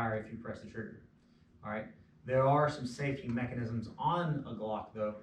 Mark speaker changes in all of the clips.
Speaker 1: fire if you press the trigger. All right. There are some safety mechanisms on a Glock though.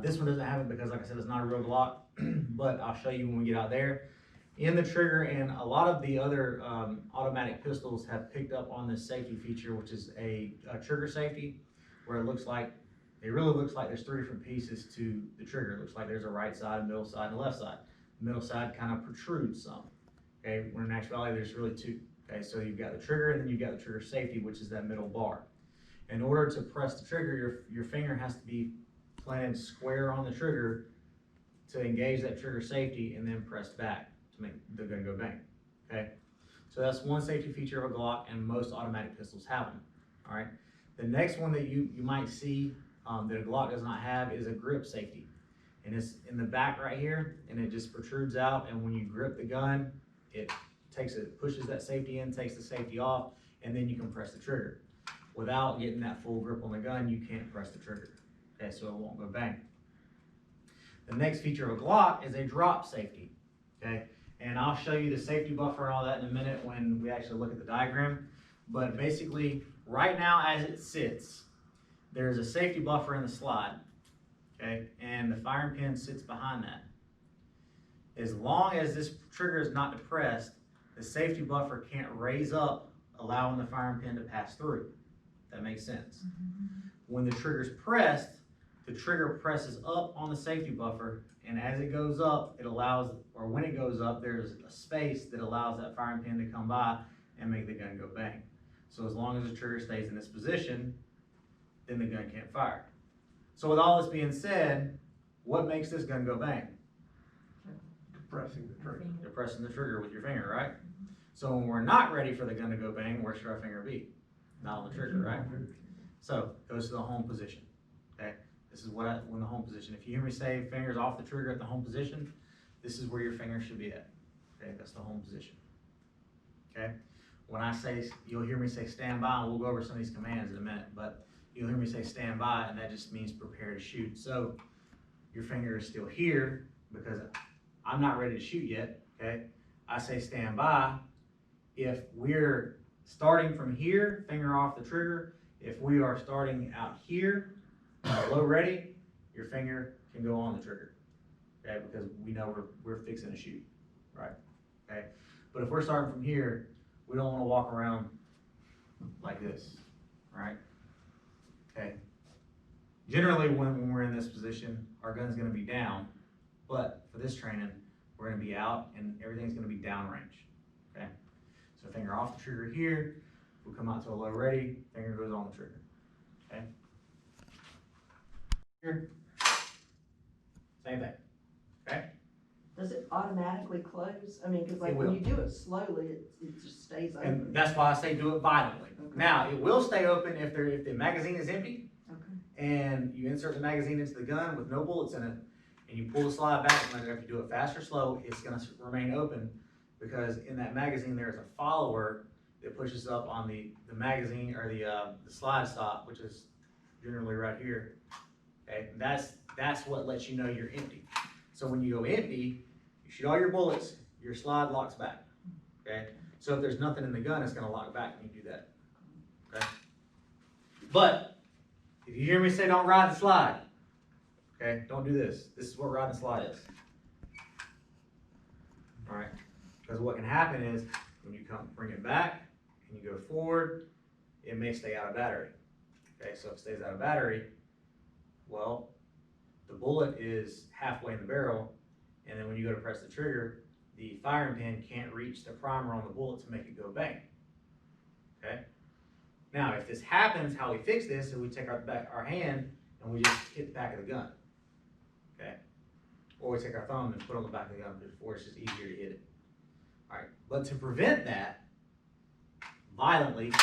Speaker 1: This one doesn't have it because, like I said, it's not a real Glock, but I'll show you when we get out there. In the trigger, and a lot of the other automatic pistols have picked up on this safety feature, which is a trigger safety, where it really looks like there's 3 different pieces to the trigger. It looks like there's a right side, a middle side, and a left side. The middle side kind of protrudes some, okay, when in actuality there's really 2. Okay, so you've got the trigger, and then you've got the trigger safety, which is that middle bar. In order to press the trigger, your finger has to be planted square on the trigger to engage that trigger safety, and then press back to make the gun go bang. Okay, so that's one safety feature of a Glock, and most automatic pistols have them. All right, the next one that you might see that a Glock does not have is a grip safety, and it's in the back right here, and it just protrudes out, and when you grip the gun, it pushes that safety in, takes the safety off, and then you can press the trigger. Without getting that full grip on the gun, you can't press the trigger. Okay, so it won't go bang. The next feature of a Glock is a drop safety. Okay, and I'll show you the safety buffer and all that in a minute when we actually look at the diagram. But basically, right now as it sits, there's a safety buffer in the slide. Okay, and the firing pin sits behind that. As long as this trigger is not depressed, the safety buffer can't raise up, allowing the firing pin to pass through. That makes sense. When the trigger's pressed, the trigger presses up on the safety buffer, and as it goes up, when it goes up, there's a space that allows that firing pin to come by and make the gun go bang. So as long as the trigger stays in this position, then the gun can't fire. So with all this being said, what makes this gun go bang?
Speaker 2: Depressing the trigger.
Speaker 1: Depressing the trigger with your finger, right? So when we're not ready for the gun to go bang, where should our finger be? Not on the trigger, right? So it goes to the home position. Okay, this is when the home position. If you hear me say fingers off the trigger at the home position, this is where your finger should be at. Okay, that's the home position. Okay, when I say, you'll hear me say stand by, and we'll go over some of these commands in a minute, but you'll hear me say stand by, and that just means prepare to shoot. So your finger is still here because I'm not ready to shoot yet. Okay, I say stand by. If we're starting from here, finger off the trigger. If we are starting out here, low ready, your finger can go on the trigger, okay? Because we know we're fixing to shoot, right? Okay. But if we're starting from here, we don't want to walk around like this, right? Okay. Generally, when we're in this position, our gun's going to be down, but for this training, we're going to be out, and everything's going to be downrange. Okay. So finger off the trigger here. We'll come out to a low ready, finger goes on the trigger. Okay. Here. Same thing. Okay.
Speaker 3: Does it automatically close? I mean, because like
Speaker 1: It
Speaker 3: when
Speaker 1: will.
Speaker 3: you do it slowly, it just stays open.
Speaker 1: And that's why I say do it violently.
Speaker 3: Okay.
Speaker 1: Now, it will stay open if the magazine is empty,
Speaker 3: Okay.
Speaker 1: and you insert the magazine into the gun with no bullets in it, and you pull the slide back, no matter if you do it fast or slow, it's gonna remain open, because in that magazine there is a follower that pushes up on the magazine, or the slide stop, which is generally right here. Okay, that's what lets you know you're empty. So when you go empty, you shoot all your bullets, your slide locks back. Okay, so if there's nothing in the gun, it's gonna lock back when you do that. Okay, but if you hear me say don't ride the slide, okay, don't do this. This is what riding the slide is. All right, because what can happen is when you come bring it back and you go forward, it may stay out of battery. Okay, so if it stays out of battery, well, the bullet is halfway in the barrel, and then when you go to press the trigger, the firing pin can't reach the primer on the bullet to make it go bang. Okay. Now, if this happens, how we fix this is we take our hand and we just hit the back of the gun. Okay. Or we take our thumb and put it on the back of the gun before it's just easier to hit it. All right. But to prevent that, violently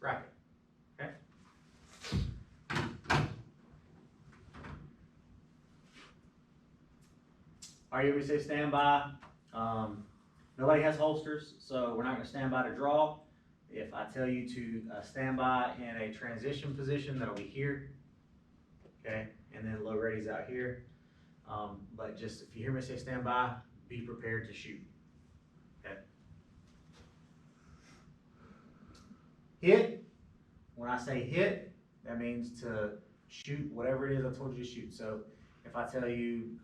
Speaker 1: rack it. Okay. All right, you say stand by. Nobody has holsters, so we're not going to stand by to draw. If I tell you to stand by in a transition position, that'll be here. Okay, and then low ready's out here. But just if you hear me say stand by, be prepared to shoot. Okay. Hit, when I say hit, that means to shoot whatever it is I told you to shoot. So if I tell you,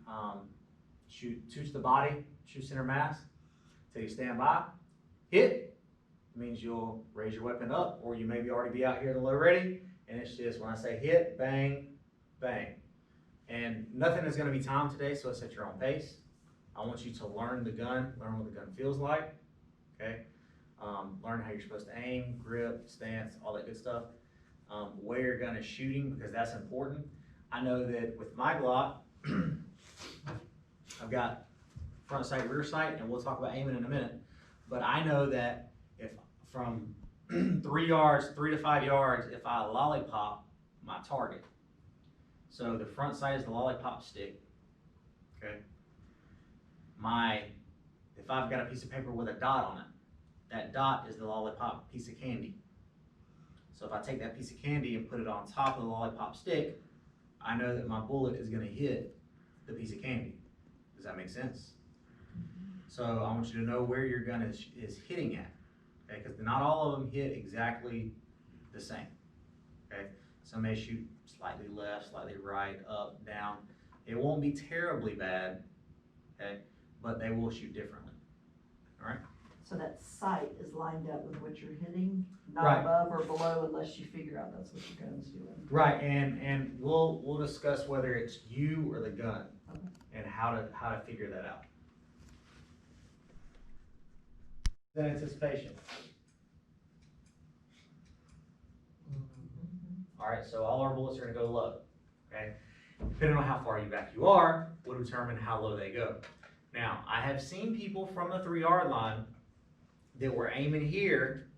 Speaker 1: shoot to the body, shoot center mass, till you stand by, hit means you'll raise your weapon up, or you maybe already be out here in the low ready, and it's just when I say hit, bang, bang. And nothing is gonna be timed today, so it's at your own pace. I want you to learn the gun, learn what the gun feels like, okay? Learn how you're supposed to aim, grip, stance, all that good stuff. Where your gun is shooting, because that's important. I know that with my Glock, I've got front sight, rear sight, and we'll talk about aiming in a minute. But I know that if from 3 to 5 yards, if I lollipop my target, so the front sight is the lollipop stick, okay? If I've got a piece of paper with a dot on it, that dot is the lollipop piece of candy. So if I take that piece of candy and put it on top of the lollipop stick, I know that my bullet is gonna hit the piece of candy. Does that make sense? So I want you to know where your gun is hitting at, okay? Because not all of them hit exactly the same, okay? Some may shoot slightly left, slightly right, up, down. It won't be terribly bad, okay? But they will shoot differently, all right?
Speaker 3: So that sight is lined up with what you're hitting,
Speaker 1: Right.
Speaker 3: not above or below unless you figure out that's what your gun's doing.
Speaker 1: Right, and we'll discuss whether it's you or the gun
Speaker 3: Okay.
Speaker 1: and how to figure that out. Then anticipation. All right, so all our bullets are gonna go low, okay? Depending on how far back you are, will determine how low they go. Now, I have seen people from the 3-yard line that were aiming here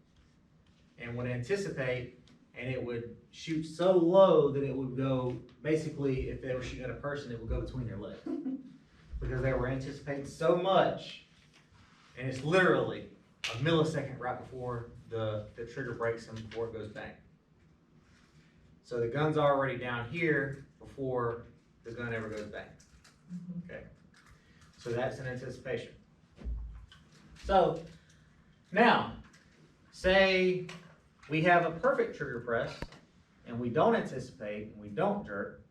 Speaker 1: and would anticipate, and it would shoot so low that it would go, basically, if they were shooting at a person, it would go between their legs. Because they were anticipating so much, and it's literally a millisecond right before the trigger breaks and before it goes bang. So the gun's already down here before the gun ever goes bang, okay? So that's an anticipation. So now, say we have a perfect trigger press and we don't anticipate and we don't jerk,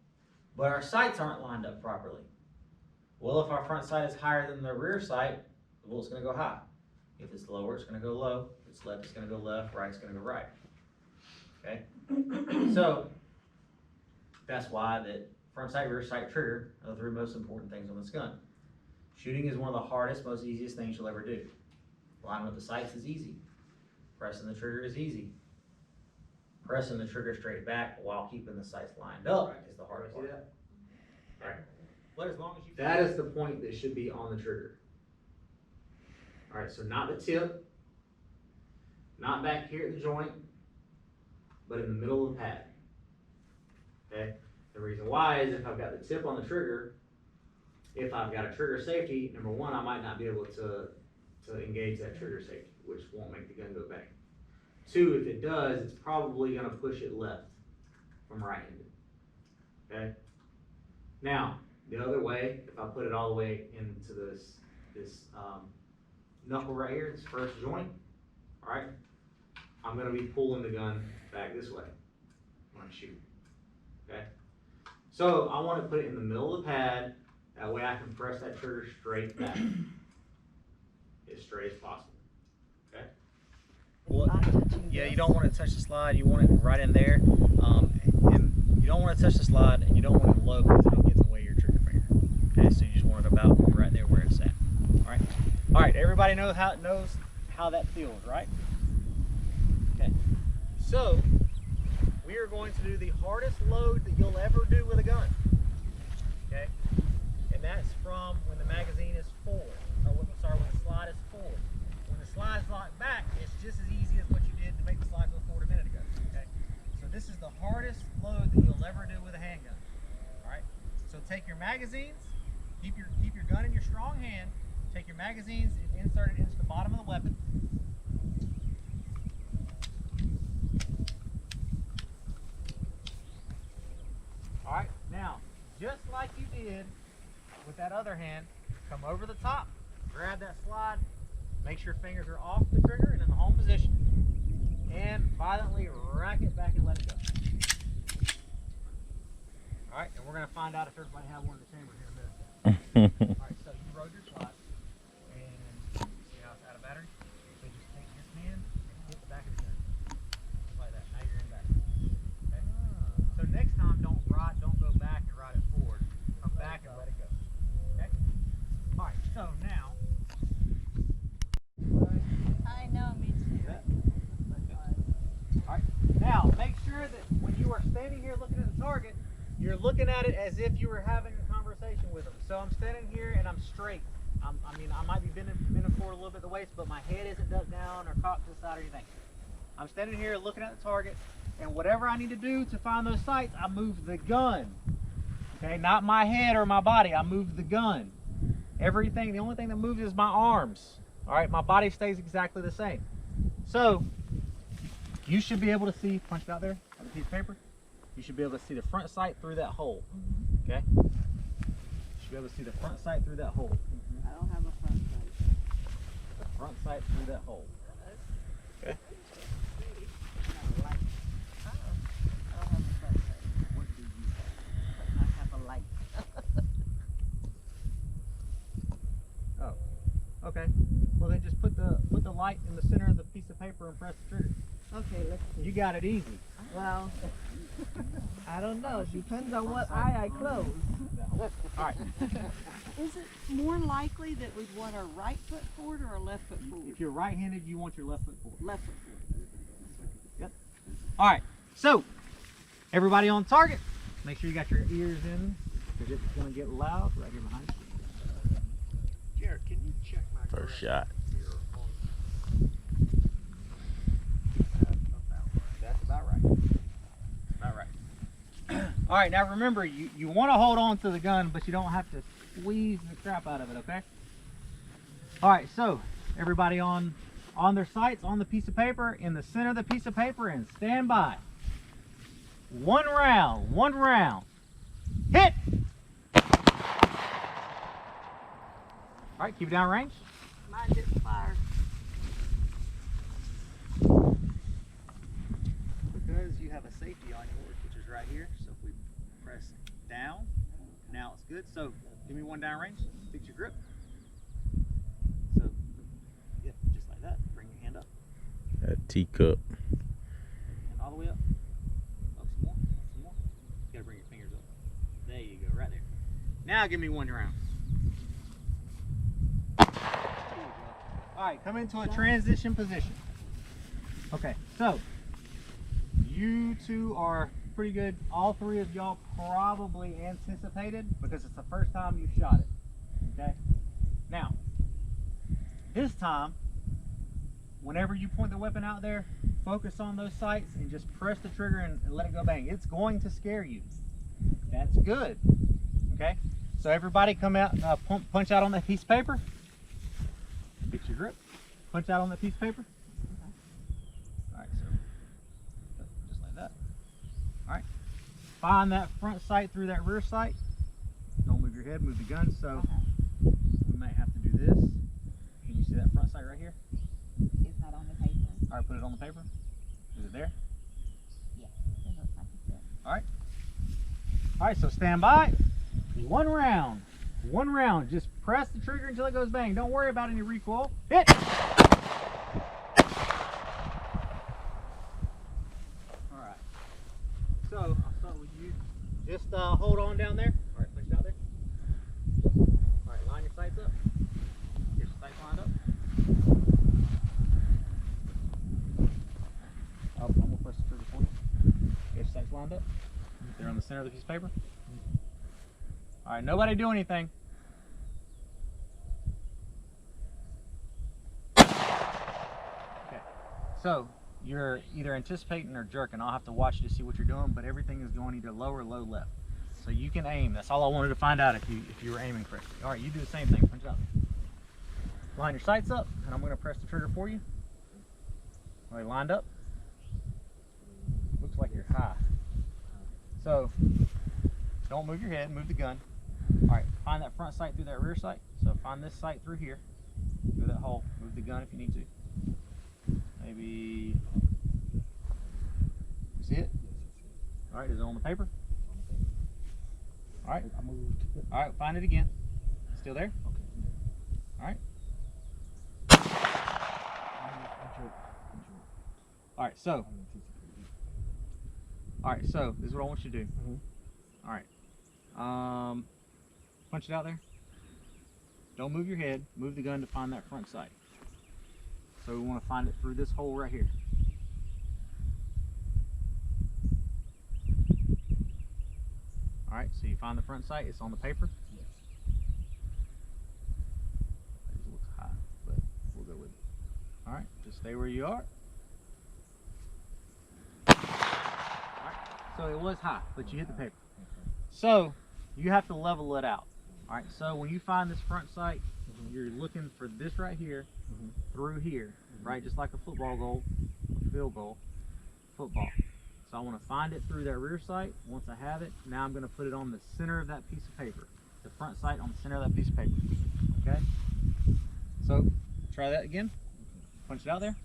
Speaker 1: but our sights aren't lined up properly. Well, if our front sight is higher than the rear sight, the bullet's gonna go high. If it's lower, it's gonna go low. If it's left, it's gonna go left. Right, it's gonna go right. Okay? So that's why that front sight, rear sight, trigger are the 3 most important things on this gun. Shooting is one of the hardest, most easiest things you'll ever do. Lining with the sights is easy. Pressing the trigger is easy. Pressing the trigger straight back while keeping the sights lined up is the hardest part. Right. But as long as you, that is the point that should be on the trigger. All right, so not the tip, not back here at the joint, but in the middle of the pad. Okay. The reason why is if I've got the tip on the trigger, if I've got a trigger safety, number one, I might not be able to engage that trigger safety, which won't make the gun go bang. 2, if it does, it's probably gonna push it left from right-handed, okay? Now, the other way, if I put it all the way into this knuckle right here, this first joint, all right? I'm gonna be pulling the gun back this way when I'm shooting, okay? So I wanna put it in the middle of the pad, that way I can press that trigger straight back, as straight as possible, okay? Well, yeah, you don't want to touch the slide. You want it right in there, and you don't want to touch the slide, and you don't want it low because it'll get in the way of your trigger finger. Okay, so you just want it about right there where it's at. All right. Everybody knows how that feels, right? Okay. So we are going to do the hardest load that you'll ever do with a gun. Okay, and that's from when the magazine is forward. When the slide is forward. When the slide is locked back, it's just as easy as what you did to make the slide go forward a minute ago, okay? So this is the hardest load that you'll ever do with a handgun, all right? So take your magazines, keep your gun in your strong hand, take your magazines and insert it into the bottom of the weapon. All right, now, just like you did with that other hand, come over the top, grab that slide, make sure your fingers are off the trigger and in the home position. and violently rack it back and let it go. All right, and we're gonna find out if everybody have one in the chamber here in a minute. All right, so you rode your slide, and see how it's out of battery? So just take your hand and hit the back of the gun, just like that. Now you're in battery. Okay. So next time, don't go back and ride it forward. Come back and let it go. Okay. All right, so now.
Speaker 4: I know, me too.
Speaker 1: All right. Now, make sure that when you are standing here looking at the target, you're looking at it as if you were having a conversation with them. So I'm standing here and I'm straight. I mean, I might be bending forward a little bit the waist, but my head isn't ducked down or cocked to the side or anything. I'm standing here looking at the target, and whatever I need to do to find those sights, I move the gun. Okay, not my head or my body. I move the gun. Everything. The only thing that moves is my arms. All right, my body stays exactly the same. So you should be able to see, punched out there on the piece of paper, you should be able to see the front sight through that hole. Okay? You should be able to see the front sight through that hole.
Speaker 4: I don't have a front sight.
Speaker 1: The front sight through that hole. Okay?
Speaker 4: I don't have a front sight.
Speaker 1: What do you
Speaker 4: I have a light.
Speaker 1: have? Oh. Okay. Well then just put the light in the center of the piece of paper and press the trigger.
Speaker 4: Okay, let's see.
Speaker 1: You got it easy.
Speaker 4: Well, I don't know. It depends on what eye I close.
Speaker 1: Alright.
Speaker 5: Is it more likely that we'd want our right foot forward or our left foot forward?
Speaker 1: If you're right-handed, you want your left foot forward.
Speaker 5: Left foot forward.
Speaker 1: Yep. Alright, so everybody on target, make sure you got your ears in because it's going to get loud right here behind you.
Speaker 2: Jared, can you check my
Speaker 6: First shot.
Speaker 1: That's about right. About right. Alright, now remember, you want to hold on to the gun, but you don't have to squeeze the crap out of it, okay? Alright, so everybody on their sights, on the piece of paper, in the center of the piece of paper, and stand by. One round. Hit! Alright, keep it down range.
Speaker 5: Mine didn't fire.
Speaker 1: Because you have a safety on yours, which is right here. So if we press down, now it's good. So give me one down range, fix your grip. So, yeah, just like that. Bring your hand up
Speaker 6: A teacup.
Speaker 1: and all the way up. Up some more, some more. You gotta bring your fingers up. There you go, right there. Now give me one round. All right, come into a transition position. Okay, so you two are pretty good. All three of y'all probably anticipated because it's the first time you shot it. Okay, now this time, whenever you point the weapon out there, focus on those sights and just press the trigger and let it go bang. It's going to scare you. That's good. Okay, so everybody come out, punch out on that piece of paper. Fix your grip. Punch out on that piece of paper. Alright, so just like that. Alright. Find that front sight through that rear sight. Don't move your head, move the gun. So we might have to do this. Can you see that front sight right here?
Speaker 4: It's not on the paper.
Speaker 1: Alright, put it on the paper. Is it there?
Speaker 4: Yeah, it looks like it's there.
Speaker 1: Alright. Alright, so stand by. One round. Just press the trigger until it goes bang. Don't worry about any recoil. Hit! Alright. So, I'll start with you. Just hold on down there. Alright, push it out there. Alright, line your sights up. Get your sights lined up. I'm going to press the trigger for you. Get your sights lined up. They're on the center of the piece of paper. Alright, nobody do anything. Okay, so you're either anticipating or jerking. I'll have to watch you to see what you're doing, but everything is going either low or low left. So you can aim. That's all I wanted to find out if you were aiming correctly. Alright, you do the same thing. Punch it out. Line your sights up, and I'm going to press the trigger for you. Alright, lined up. Looks like you're high. So don't move your head, move the gun. Alright, find that front sight through that rear sight. So find this sight through here, through that hole. Move the gun if you need to. Maybe See it? All right, is it on the paper? All right. All right, find it again. Still there? All right. All right, so this is what I want you to do. All right. Punch it out there. Don't move your head. Move the gun to find that front sight. So we want to find it through this hole right here. All right, so you find the front sight. It's on the paper. It looks high, but we'll go with it. All right, just stay where you are. So it was high, but you hit the paper. So you have to level it out. All right, so when you find this front sight, you're looking for this right here through here, right? Just like a football goal, a field goal, football. So I want to find it through that rear sight. Once I have it, now I'm going to put it on the center of that piece of paper. The front sight on the center of that piece of paper. Okay? So try that again. Punch it out there.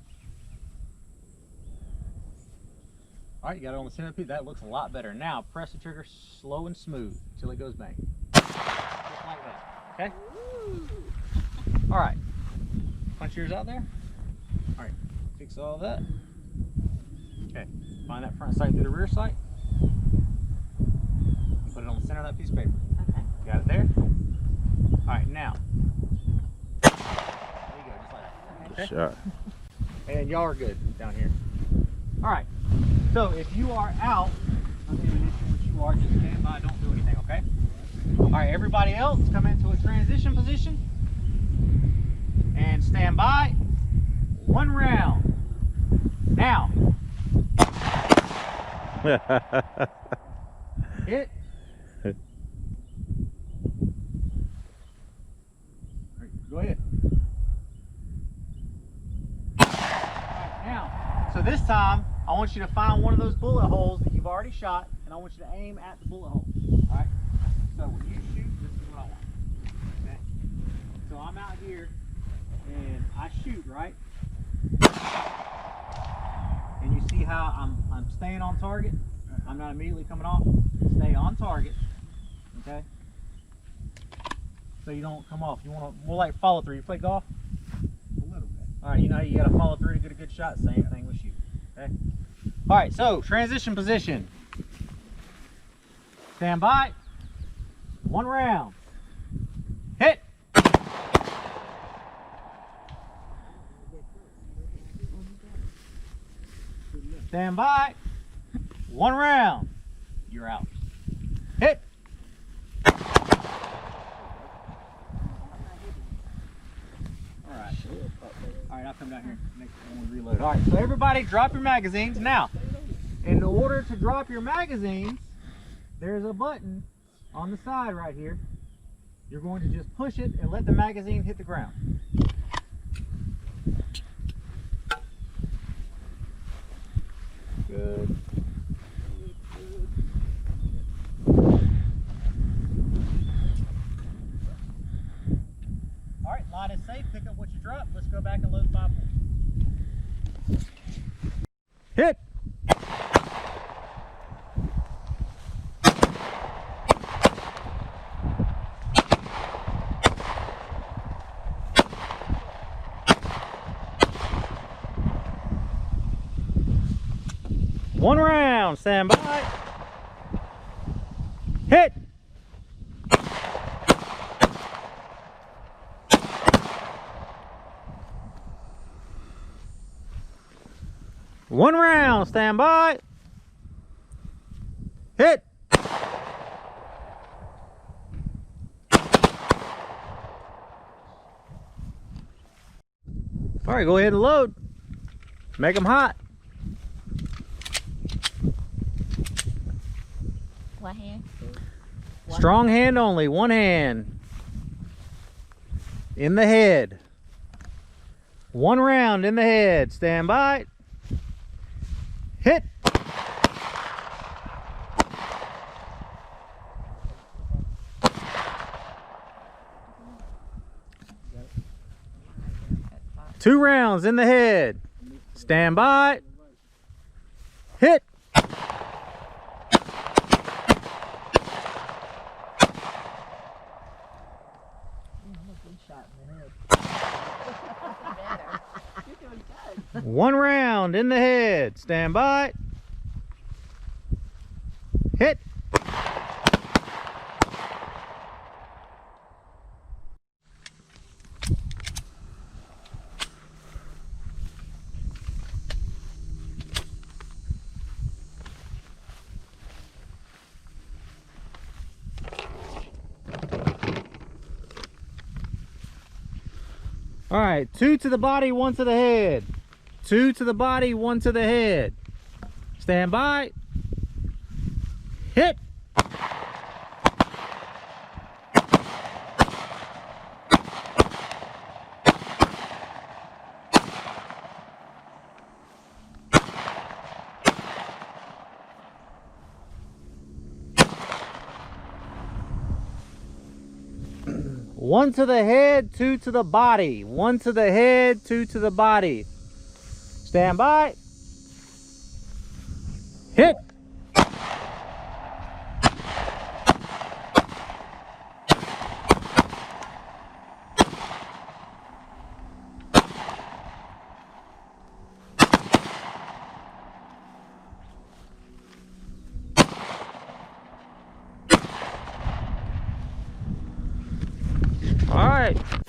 Speaker 1: All right, you got it on the center of the piece. That looks a lot better. Now press the trigger slow and smooth until it goes bang. Just like that. Okay? All right. Punch yours out there. All right. Fix all that. Okay. Find that front sight through the rear sight. Put it on the center of that piece of paper.
Speaker 3: Okay.
Speaker 1: Got it there? All right, now. There you go, just like that.
Speaker 6: Good shot.
Speaker 1: And y'all are good down here. All right. So if you are out of ammunition, which you are, just stand by, don't do anything, okay? All right, everybody else come into a transition position and stand by. 1 round. Now. Hit. All right, go ahead. All right, now, so this time, I want you to find one of those bullet holes that you've already shot, and I want you to aim at the bullet hole. All right? So when you shoot, this is what I want. Okay? So I'm out here, and I shoot, right? And you see how I'm staying on target? I'm not immediately coming off. Stay on target. Okay? So you don't come off. You want to more like follow through. You play golf?
Speaker 2: A little bit.
Speaker 1: All right, you know you got to follow through to get a good shot. Same thing with shoot. Okay? All right, so transition position. Stand by. 1 round. Hit. Stand by. 1 round. You're out. Hit. All right. All right, I'll come down here next time we reload. All right, so everybody drop your magazines. Now, in order to drop your magazines, there's a button on the side right here. You're going to just push it and let the magazine hit the ground. Good. All right, line is safe. Pick up what you dropped. Let's go back and load 5 more. Hit. One round, stand by. Hit. One round, stand by. Hit. All right, go ahead and load. Make them hot.
Speaker 7: What hand?
Speaker 1: Strong hand only, one hand. In the head. 1 round in the head. Stand by. Hit. Two rounds in the head. Stand by. Hit. One round in the head. Stand by. Hit. All right, 2 to the body, 1 to the head. 2 to the body, 1 to the head. Stand by. Hit. One to the head, 2 to the body. 1 to the head, 2 to the body. Stand by. Hit. All right.